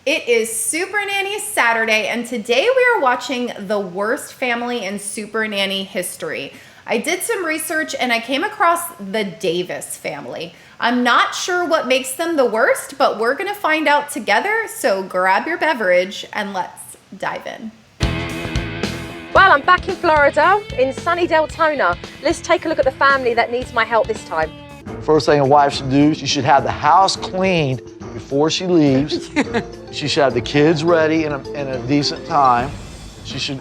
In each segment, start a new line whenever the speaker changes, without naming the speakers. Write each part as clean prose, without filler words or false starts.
It is Supernanny Saturday, and today we are watching the worst family in Supernanny history. I did some research and I came across the Davis family. I'm not sure what makes them the worst, but we're gonna find out together, so grab your beverage and let's dive in.
Well, I'm back in Florida, in sunny Deltona. Let's take a look at the family that needs my help this time.
First thing a wife should do, she should have the house cleaned before she leaves. She should have the kids ready in a decent time. She should,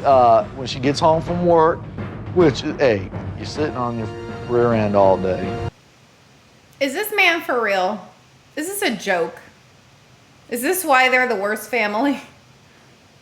when she gets home from work, which, hey, you're sitting on your rear end all day.
Is this man for real? Is this a joke? Is this why they're the worst family?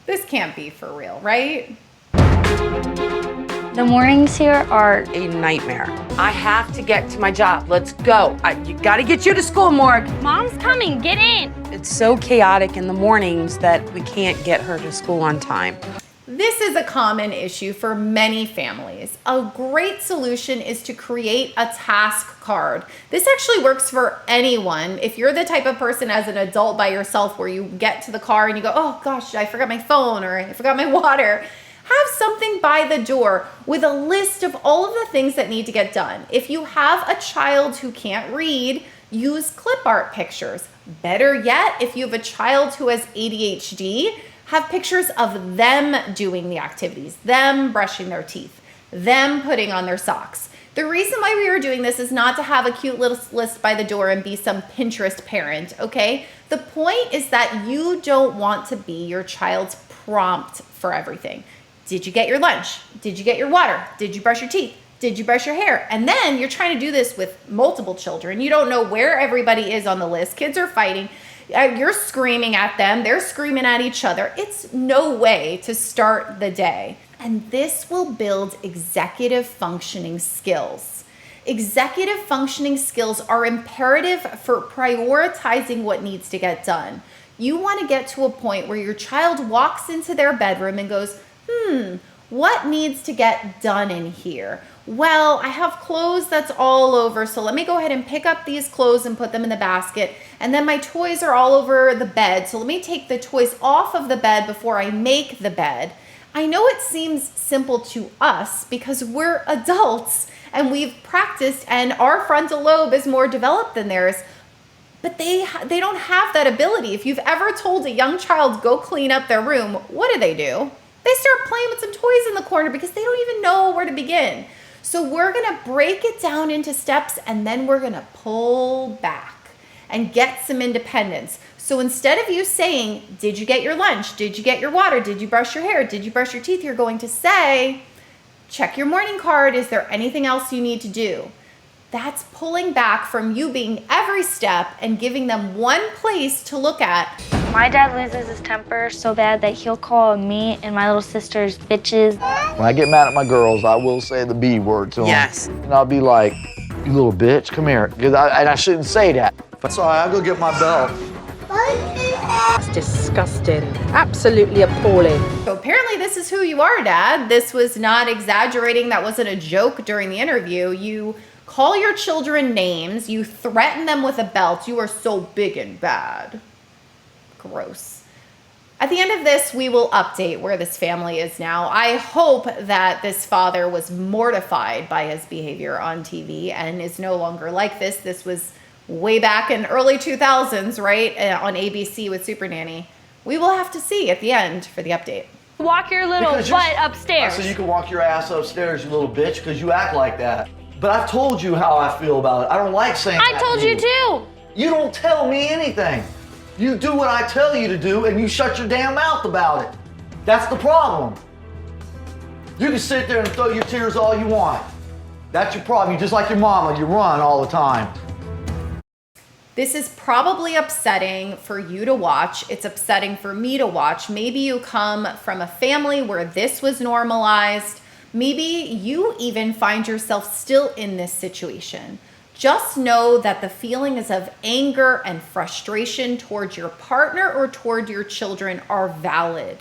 This can't be for real, right?
The mornings here are
A nightmare. I have to get to my job. Let's go. You gotta get you to school, Morg.
Mom's coming, get in.
It's so chaotic in the mornings that we can't get her to school on time.
This is a common issue for many families. A great solution is to create a task card. This actually works for anyone. If you're the type of person as an adult by yourself where you get to the car and you go, oh gosh, I forgot my phone or I forgot my water. Have something by the door with a list of all of the things that need to get done. If you have a child who can't read, use clip art pictures. Better yet, if you have a child who has ADHD, have pictures of them doing the activities, them brushing their teeth, them putting on their socks. The reason why we are doing this is not to have a cute little list by the door and be some Pinterest parent, okay? The point is that you don't want to be your child's prompt for everything. Did you get your lunch? Did you get your water? Did you brush your teeth? Did you brush your hair? And then you're trying to do this with multiple children. You don't know where everybody is on the list. Kids are fighting. You're screaming at them. They're screaming at each other. It's no way to start the day. And this will build executive functioning skills. Executive functioning skills are imperative for prioritizing what needs to get done. You want to get to a point where your child walks into their bedroom and goes, what needs to get done in here? Well, I have clothes that's all over, so let me go ahead and pick up these clothes and put them in the basket. And then my toys are all over the bed, so let me take the toys off of the bed before I make the bed. I know it seems simple to us because we're adults and we've practiced and our frontal lobe is more developed than theirs, but they don't have that ability. If you've ever told a young child, go clean up their room, what do? They start playing with some toys in the corner because they don't even know where to begin. So we're gonna break it down into steps and then we're gonna pull back and get some independence. So instead of you saying, did you get your lunch? Did you get your water? Did you brush your hair? Did you brush your teeth? You're going to say, check your morning card. Is there anything else you need to do? That's pulling back from you being every step and giving them one place to look at.
My dad loses his temper so bad that he'll call me and my little sisters bitches.
When I get mad at my girls, I will say the B word to them.
Yes.
And I'll be like, you little bitch, come here. And I shouldn't say that. Sorry, I'll go get my belt.
That's disgusting. Absolutely appalling.
So apparently this is who you are, Dad. This was not exaggerating. That wasn't a joke during the interview. You call your children names. You threaten them with a belt. You are so big and bad. Gross. At the end of this, we will update where this family is now. I hope that this father was mortified by his behavior on TV and is no longer like this. This was way back in early 2000s, right? On ABC with Supernanny. We will have to see at the end for the update.
Walk your little butt upstairs.
So you can walk your ass upstairs, you little bitch, because you act like that. But I've told you how I feel about it. I don't like saying that.
I told you too.
You don't tell me anything. You do what I tell you to do and you shut your damn mouth about it. That's the problem. You can sit there and throw your tears all you want. That's your problem. You're just like your mama, you run all the time.
This is probably upsetting for you to watch. It's upsetting for me to watch. Maybe you come from a family where this was normalized. Maybe you even find yourself still in this situation. Just know that the feelings of anger and frustration towards your partner or toward your children are valid.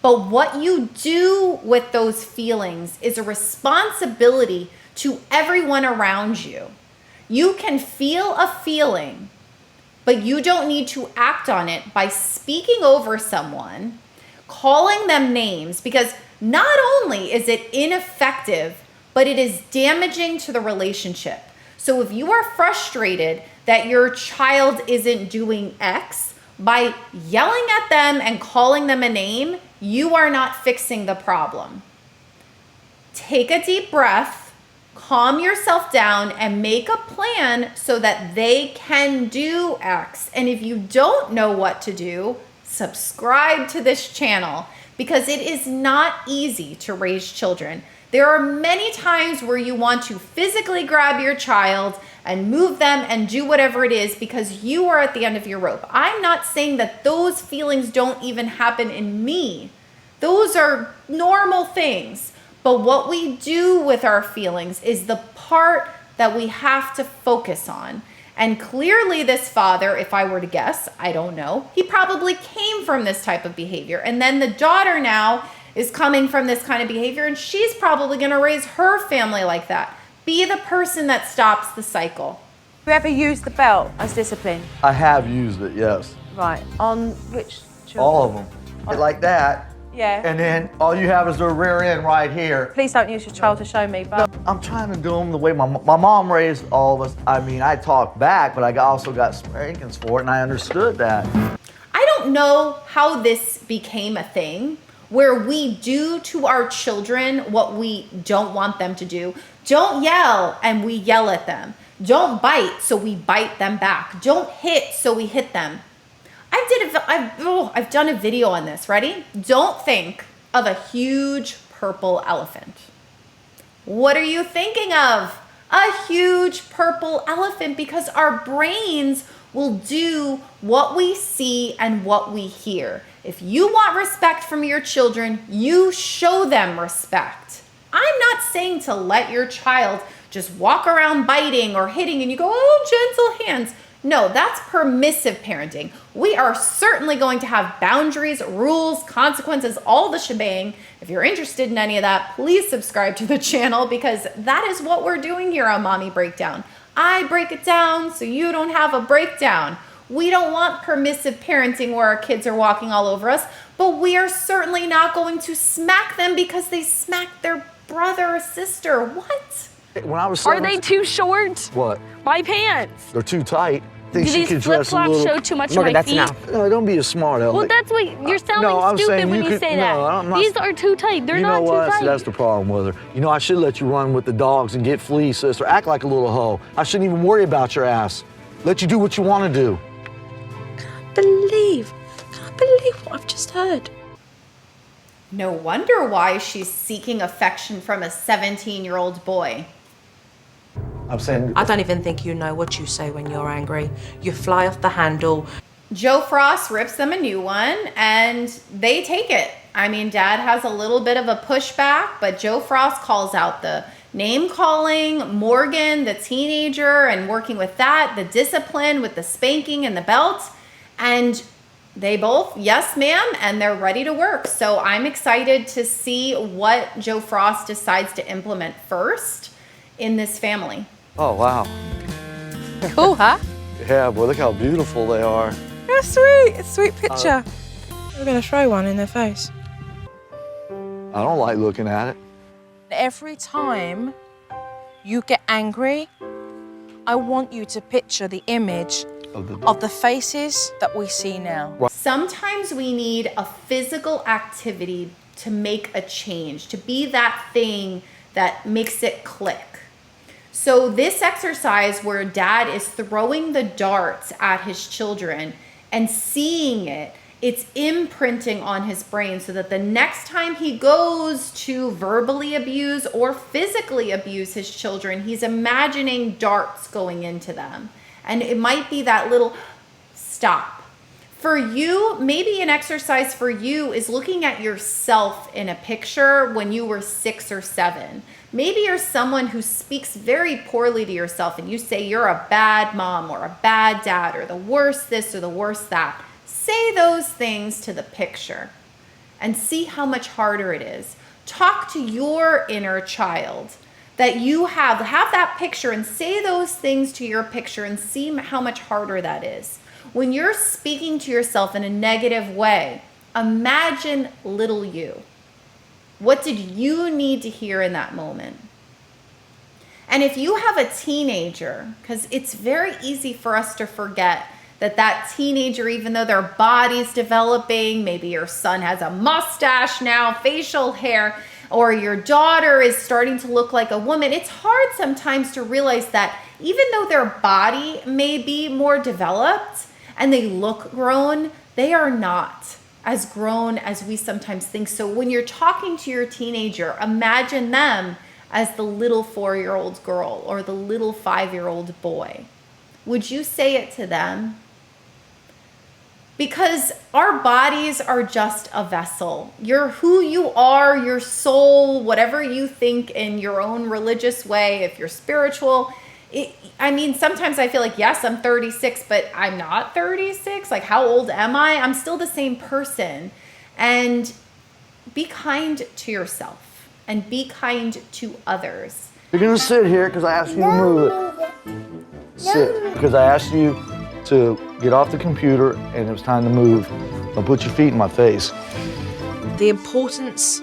But what you do with those feelings is a responsibility to everyone around you. You can feel a feeling, but you don't need to act on it by speaking over someone, calling them names, because not only is it ineffective, but it is damaging to the relationship. So if you are frustrated that your child isn't doing X, by yelling at them and calling them a name, you are not fixing the problem. Take a deep breath, calm yourself down, and make a plan so that they can do X. And if you don't know what to do, subscribe to this channel, because it is not easy to raise children. There are many times where you want to physically grab your child and move them and do whatever it is because you are at the end of your rope. I'm not saying that those feelings don't even happen in me. Those are normal things. But what we do with our feelings is the part that we have to focus on. And clearly this father, if I were to guess, I don't know, he probably came from this type of behavior. And then the daughter now is coming from this kind of behavior, and she's probably gonna raise her family like that. Be the person that stops the cycle.
Have you ever used the belt as discipline?
I have used it, yes.
Right, on which children?
All of them. Like that.
Yeah.
And then all you have is their rear end right here.
Please don't use your child to show me, but...
I'm trying to do them the way my mom raised all of us. I mean, I talked back, but I also got spankings for it, and I understood that.
I don't know how this became a thing where we do to our children what we don't want them to do. Don't yell and we yell at them. Don't bite, so we bite them back. Don't hit, so we hit them. I've done a video on this. Ready? Don't think of a huge purple elephant. What are you thinking of? A huge purple elephant, because our brains will do what we see and what we hear. If you want respect from your children, you show them respect. I'm not saying to let your child just walk around biting or hitting and you go, oh, gentle hands. No, that's permissive parenting. We are certainly going to have boundaries, rules, consequences, all the shebang. If you're interested in any of that, please subscribe to the channel, because that is what we're doing here on Mommy Breakdown. I break it down so you don't have a breakdown. We don't want permissive parenting where our kids are walking all over us, but we are certainly not going to smack them because they smacked their brother or sister. What?
When I was
Are they too short?
What?
My pants.
They're too tight.
Do these flip-flops show too much of my feet?
No, don't be a smart aleck.
Well, that's what you're sounding stupid when you say that.
I'm not,
these are too tight. They're not too tight.
See, that's the problem with her. You know, I should let you run with the dogs and get fleas, sister. Act like a little hoe. I shouldn't even worry about your ass. Let you do what you want to do.
Can't believe what I've just heard.
No wonder why she's seeking affection from a 17-year-old boy.
I'm saying...
I don't even think you know what you say when you're angry. You fly off the handle.
Joe Frost rips them a new one, and they take it. I mean, Dad has a little bit of a pushback, but Joe Frost calls out the name calling, Morgan, the teenager, and working with that, the discipline with the spanking and the belt, and they both, yes ma'am, and they're ready to work. So I'm excited to see what Joe Frost decides to implement first in this family.
Oh, wow.
Cool, huh?
Yeah, boy, look how beautiful they are.
Yeah, sweet. It's a sweet picture. We're going to throw one in their face.
I don't like looking at it.
Every time you get angry, I want you to picture the image of the faces that we see now.
Sometimes we need a physical activity to make a change, to be that thing that makes it click. So this exercise where Dad is throwing the darts at his children and seeing it, it's imprinting on his brain so that the next time he goes to verbally abuse or physically abuse his children, he's imagining darts going into them. And it might be that little stop. For you, maybe an exercise for you is looking at yourself in a picture when you were 6 or 7. Maybe you're someone who speaks very poorly to yourself and you say you're a bad mom or a bad dad or the worst this or the worst that. Say those things to the picture and see how much harder it is. Talk to your inner child that you have that picture and say those things to your picture and see how much harder that is. when you're speaking to yourself in a negative way, imagine little you. What did you need to hear in that moment? And if you have a teenager, because it's very easy for us to forget that teenager, even though their body's developing, maybe your son has a mustache now, facial hair, or your daughter is starting to look like a woman, it's hard sometimes to realize that even though their body may be more developed and they look grown, they are not as grown as we sometimes think. So when you're talking to your teenager, imagine them as the little 4-year-old girl or the little 5-year-old boy. Would you say it to them? Because our bodies are just a vessel. You're who you are, your soul, whatever you think in your own religious way, if you're spiritual. Sometimes I feel like, yes, I'm 36, but I'm not 36. Like, how old am I? I'm still the same person. And be kind to yourself and be kind to others.
You're gonna sit here because I asked you to move it. Sit, because I asked you to get off the computer and it was time to move. Don't put your feet in my face.
The importance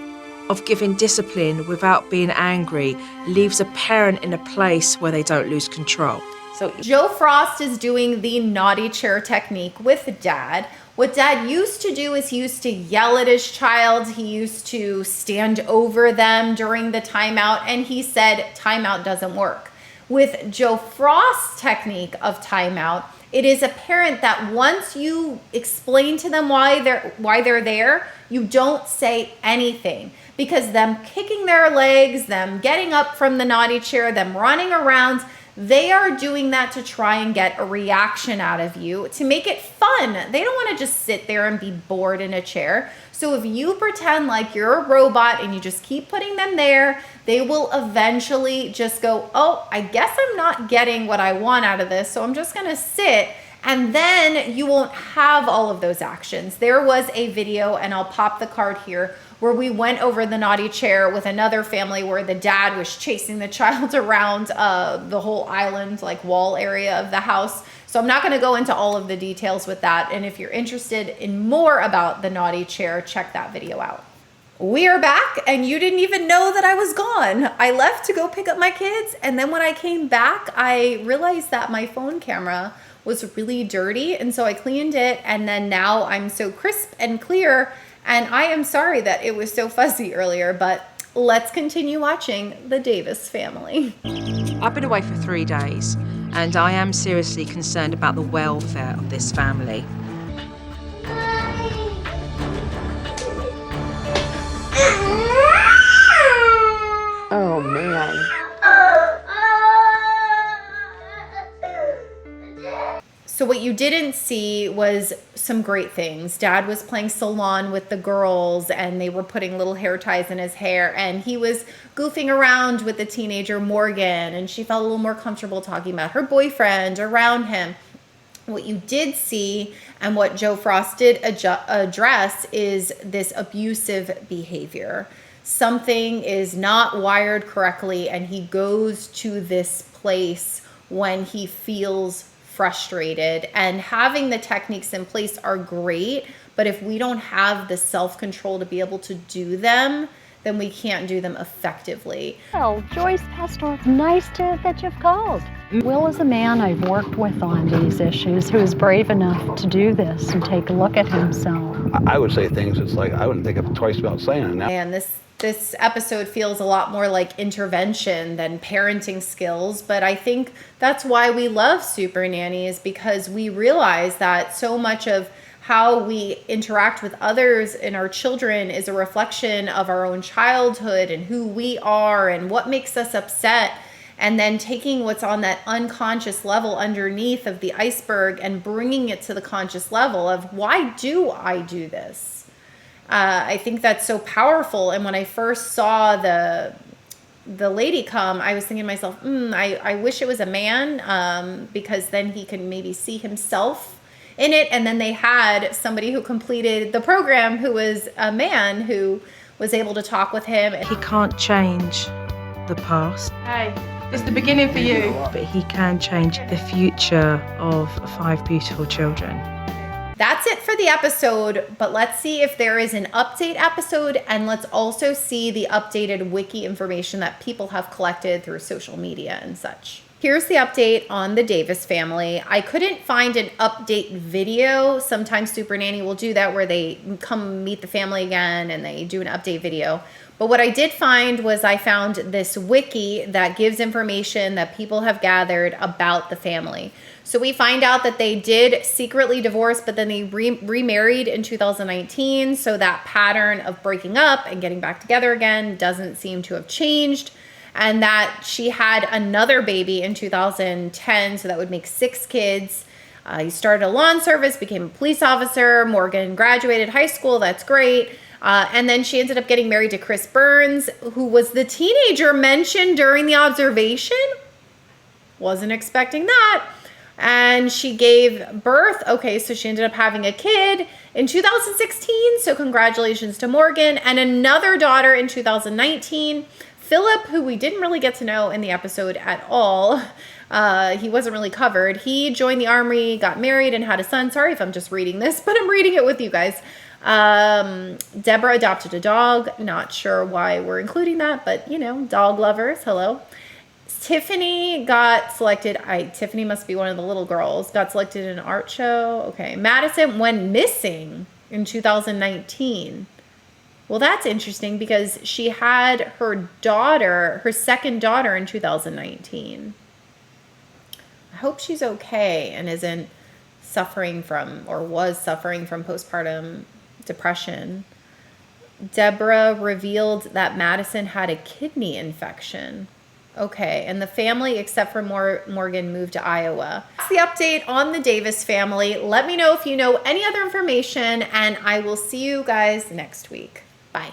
of giving discipline without being angry leaves a parent in a place where they don't lose control.
So Joe Frost is doing the naughty chair technique with Dad. What Dad used to do is he used to yell at his child. He used to stand over them during the timeout, and he said timeout doesn't work. With Joe Frost's technique of timeout, it is apparent that once you explain to them why they're there, you don't say anything, because them kicking their legs, them getting up from the naughty chair, them running around, they are doing that to try and get a reaction out of you, to make it fun. They don't want to just sit there and be bored in a chair. So if you pretend like you're a robot and you just keep putting them there, they will eventually just go, oh, I guess I'm not getting what I want out of this, so I'm just going to sit. And then you won't have all of those actions. There was a video, and I'll pop the card here, where we went over the naughty chair with another family where the dad was chasing the child around the whole island, like wall area of the house. So I'm not going to go into all of the details with that. And if you're interested in more about the naughty chair, check that video out. We are back, and you didn't even know that I was gone. I left to go pick up my kids, and then when I came back, I realized that my phone camera was really dirty, and so I cleaned it, and then now I'm so crisp and clear, and I am sorry that it was so fuzzy earlier, but let's continue watching The Davis Family.
I've been away for 3 days, and I am seriously concerned about the welfare of this family.
Oh, man.
So what you didn't see was some great things. Dad was playing salon with the girls, and they were putting little hair ties in his hair, and he was goofing around with the teenager Morgan, and she felt a little more comfortable talking about her boyfriend around him. What you did see, and what Joe Frost did address, is this abusive behavior. Something is not wired correctly, and he goes to this place when he feels frustrated, and having the techniques in place are great, but if we don't have the self-control to be able to do them, then we can't do them effectively.
Well, Joyce Pastor, nice that you've called. Will is a man I've worked with on these issues who is brave enough to do this and take a look at himself.
I would say things, it's like, I wouldn't think twice about saying it now.
And this episode feels a lot more like intervention than parenting skills, but I think that's why we love Supernanny, is because we realize that so much of how we interact with others and our children is a reflection of our own childhood and who we are and what makes us upset, and then taking what's on that unconscious level underneath of the iceberg and bringing it to the conscious level of, why do I do this? I think that's so powerful. And when I first saw the lady come, I was thinking to myself, I wish it was a man, because then he can maybe see himself in it. And then they had somebody who completed the program who was a man who was able to talk with him.
He can't change the past.
Hi.
It's the beginning for you. But he can change the future of 5 beautiful children.
That's it for the episode, but let's see if there is an update episode, and let's also see the updated wiki information that people have collected through social media and such. Here's the update on the Davis family. I couldn't find an update video. Sometimes Supernanny will do that where they come meet the family again and they do an update video. But what I did find was I found this wiki that gives information that people have gathered about the family. So we find out that they did secretly divorce, but then they remarried in 2019. So that pattern of breaking up and getting back together again doesn't seem to have changed. And that she had another baby in 2010, so that would make 6 kids. He started a lawn service, became a police officer. Morgan graduated high school, that's great. And then she ended up getting married to Chris Burns, who was the teenager mentioned during the observation. Wasn't expecting that. And she gave birth. Okay, so she ended up having a kid in 2016. So congratulations to Morgan. And another daughter in 2019. Philip, who we didn't really get to know in the episode at all. He wasn't really covered. He joined the Army, got married, and had a son. Sorry if I'm just reading this, but I'm reading it with you guys. Deborah adopted a dog. Not sure why we're including that, but you know, dog lovers, hello. Tiffany got selected. Tiffany must be one of the little girls. Got selected in an art show. Okay. Madison went missing in 2019. Well, that's interesting because she had her daughter, her second daughter in 2019. I hope she's okay and isn't suffering from, or was suffering from, postpartum depression. Deborah revealed that Madison had a kidney infection. Okay, and the family, except for Morgan, moved to Iowa. That's the update on the Davis family. Let me know if you know any other information, and I will see you guys next week. Bye.